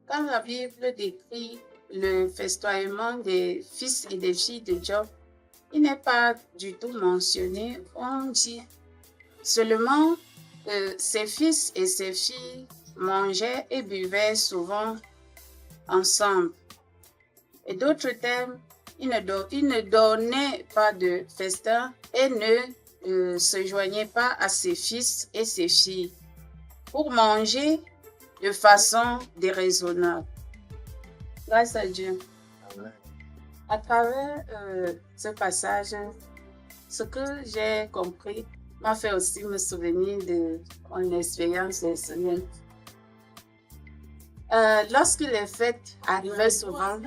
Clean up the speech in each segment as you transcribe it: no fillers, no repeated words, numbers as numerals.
Quand la Bible décrit le festoiement des fils et des filles de Job, il n'est pas du tout mentionné. On dit seulement ses fils et ses filles mangeaient et buvaient souvent ensemble. Et d'autres termes, il ne donnait pas de festin et ne se joignait pas à ses fils et ses filles pour manger de façon déraisonnable. Grâce à Dieu. Amen. À travers ce passage, ce que j'ai compris m'a fait aussi me souvenir de mon expérience personnelle. Lorsque les fêtes arrivaient souvent,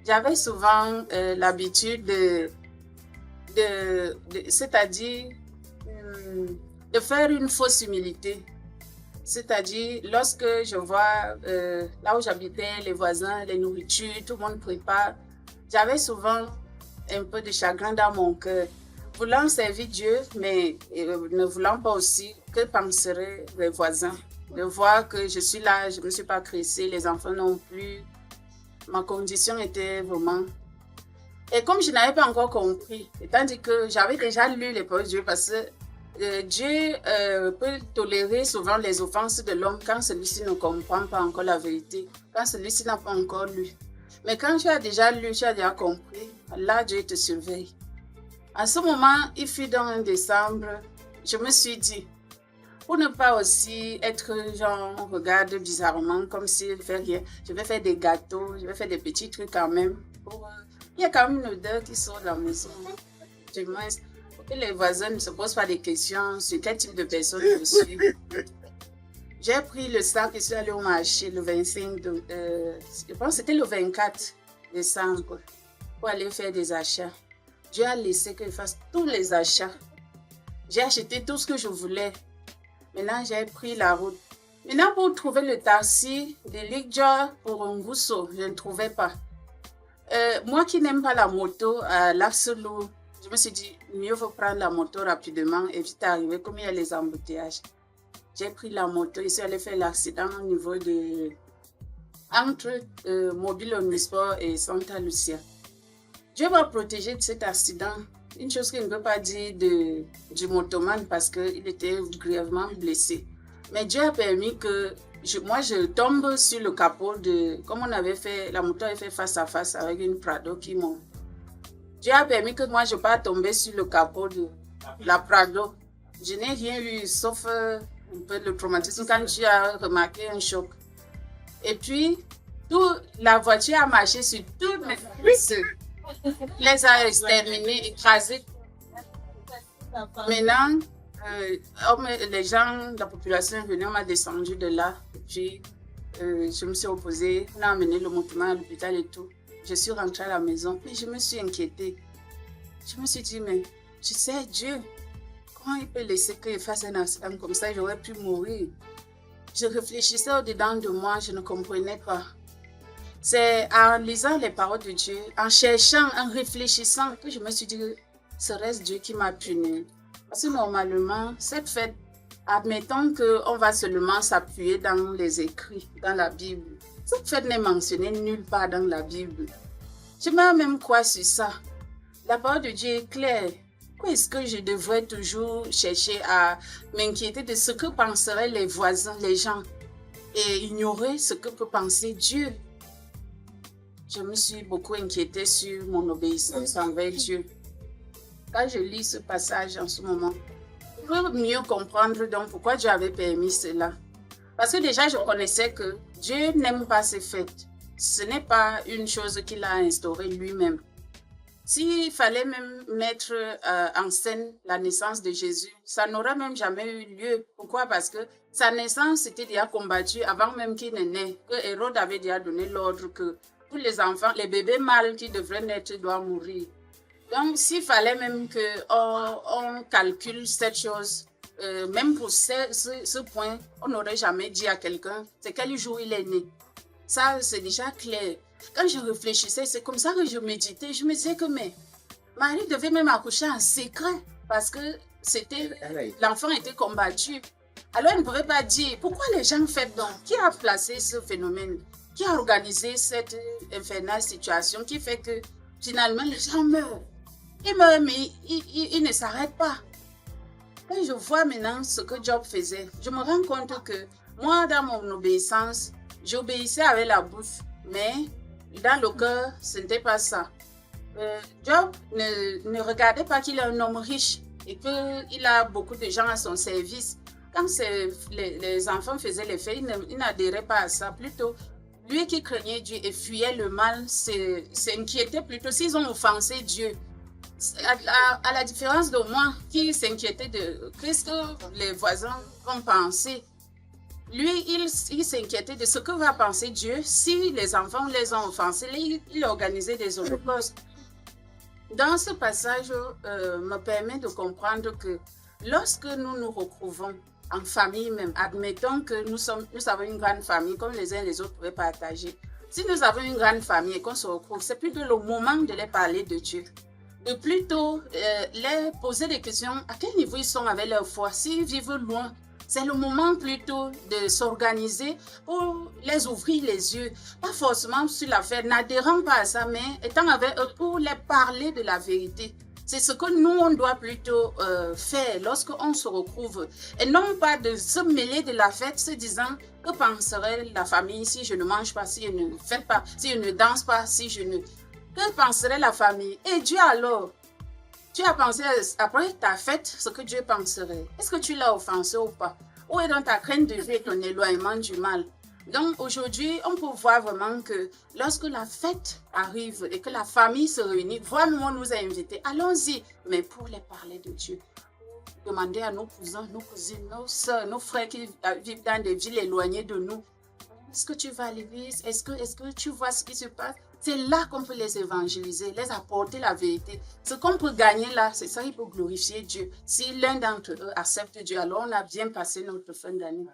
j'avais souvent l'habitude c'est-à-dire de faire une fausse humilité. C'est-à-dire, lorsque je vois là où j'habitais, les voisins, les nourritures, tout le monde prépare, j'avais souvent un peu de chagrin dans mon cœur, voulant servir Dieu, mais ne voulant pas aussi que penseraient les voisins. De voir que je suis là, je ne me suis pas crissée, les enfants non plus. Ma condition était vraiment... Et comme je n'avais pas encore compris, étant dit que j'avais déjà lu les paroles de Dieu, parce que Dieu peut tolérer souvent les offenses de l'homme quand celui-ci ne comprend pas encore la vérité, quand celui-ci n'a pas encore lu. Mais quand tu as déjà lu, tu as déjà compris, là Dieu te surveille. À ce moment, il fut dans un décembre, je me suis dit, pour ne pas aussi être genre, on regarde bizarrement, comme s'il ne fait rien, je vais faire des gâteaux, je vais faire des petits trucs quand même. Il y a quand même une odeur qui sort de la maison. Du moins, pour que les voisins ne se posent pas des questions sur quel type de personne je suis. J'ai pris le sac et suis allée au marché le 25, je pense que c'était le 24 décembre, pour aller faire des achats. Dieu a laissé que je fasse tous les achats. J'ai acheté tout ce que je voulais. Maintenant, j'ai pris la route. Maintenant, pour trouver le taxi de Ligja pour Ngusso, je ne trouvais pas. Moi qui n'aime pas la moto à l'absolu, je me suis dit, mieux vaut prendre la moto rapidement et vite arriver, comme il y a les embouteillages. J'ai pris la moto et suis allée faire l'accident au niveau de... entre Mobile Omnisport et Santa Lucia. Dieu m'a protégé de cet accident. Une chose qu'il ne peut pas dire du motoman parce qu'il était grièvement blessé. Mais Dieu a permis que je tombe sur le capot comme on avait fait, la moto avait fait face à face avec une Prado qui monte. Dieu a permis que moi je ne pas tomber sur le capot de la Prado. Je n'ai rien eu sauf un peu de traumatisme quand tu as remarqué un choc. Et puis, la voiture a marché sur toutes mes cuisses. Les a exterminés, écrasés. Maintenant, les gens, la population venue, on m'a descendu de là. Et puis, je me suis opposée. On a emmené le mouvement à l'hôpital et tout. Je suis rentrée à la maison. Puis, je me suis inquiétée. Je me suis dit, mais tu sais, Dieu, comment il peut laisser qu'il fasse un accident comme ça? J'aurais pu mourir. Je réfléchissais au-dedans de moi, je ne comprenais pas. C'est en lisant les paroles de Dieu, en cherchant, en réfléchissant, que je me suis dit, serait-ce Dieu qui m'a puni? Parce que normalement, cette fête, admettons qu'on va seulement s'appuyer dans les écrits, dans la Bible. Cette fête n'est mentionnée nulle part dans la Bible. Je mets même quoi sur ça? La parole de Dieu est claire. Pourquoi est-ce que je devrais toujours chercher à m'inquiéter de ce que penseraient les voisins, les gens, et ignorer ce que peut penser Dieu? Je me suis beaucoup inquiétée sur mon obéissance envers Dieu. Quand je lis ce passage en ce moment, je peux mieux comprendre donc pourquoi Dieu avait permis cela. Parce que déjà, je connaissais que Dieu n'aime pas ces fêtes. Ce n'est pas une chose qu'il a instaurée lui-même. S'il fallait même mettre en scène la naissance de Jésus, ça n'aurait même jamais eu lieu. Pourquoi? Parce que sa naissance était déjà combattue avant même qu'il ne naisse. Que Hérode avait déjà donné l'ordre que tous les enfants, les bébés mâles qui devraient naître doivent mourir. Donc, s'il fallait même qu'on calcule cette chose, même pour ce point, on n'aurait jamais dit à quelqu'un, c'est quel jour il est né. Ça, c'est déjà clair. Quand je réfléchissais, c'est comme ça que je méditais. Je me disais que mais Marie devait même accoucher en secret parce que l'enfant était combattu. Alors, il ne pouvait pas dire pourquoi les gens font donc. Qui a placé ce phénomène? Qui a organisé cette infernale situation qui fait que finalement les gens meurent? Ils meurent, mais ils ne s'arrêtent pas. Quand je vois maintenant ce que Job faisait, je me rends compte que moi, dans mon obéissance, j'obéissais avec la bouche, mais dans le cœur, ce n'était pas ça. Job ne regardait pas qu'il est un homme riche et qu'il a beaucoup de gens à son service. Quand les enfants faisaient les faits, il n'adhérait pas à ça. Plutôt, lui qui craignait Dieu et fuyait le mal, s'inquiétait plutôt s'ils ont offensé Dieu. À la différence de moi qui s'inquiétait de qu'est-ce que les voisins vont penser. Lui, il s'inquiétait de ce que va penser Dieu si les enfants les ont offensés. Il organisait des holocaustes. Dans ce passage, me permet de comprendre que lorsque nous nous retrouvons en famille même, admettons que nous avons une grande famille, comme les uns et les autres pouvaient partager. Si nous avons une grande famille et qu'on se retrouve, c'est plutôt le moment de les parler de Dieu. De plutôt les poser des questions, à quel niveau ils sont avec leur foi, s'ils vivent loin. C'est le moment plutôt de s'organiser pour les ouvrir les yeux. Pas forcément sur l'affaire, n'adhérant pas à ça, mais étant avec eux pour les parler de la vérité. C'est ce que nous, on doit plutôt faire lorsqu'on se retrouve. Et non pas de se mêler de la fête se disant que penserait la famille si je ne mange pas, si je ne fais pas, si je ne danse pas, si je ne... Que penserait la famille? Et Dieu alors? Tu as pensé après ta fête ce que Dieu penserait. Est-ce que tu l'as offensé ou pas? Ou est dans ta crainte de Dieu et ton éloignement du mal? Donc aujourd'hui, on peut voir vraiment que lorsque la fête arrive et que la famille se réunit, vraiment on nous a invités, allons-y, mais pour les parler de Dieu. Demander à nos cousins, nos cousines, nos soeurs, nos frères qui vivent dans des villes éloignées de nous, est-ce que tu vas à l'église? Est-ce que tu vois ce qui se passe? C'est là qu'on peut les évangéliser, les apporter la vérité. Ce qu'on peut gagner là, c'est ça qui peut glorifier Dieu. Si l'un d'entre eux accepte Dieu, alors on a bien passé notre fin d'année.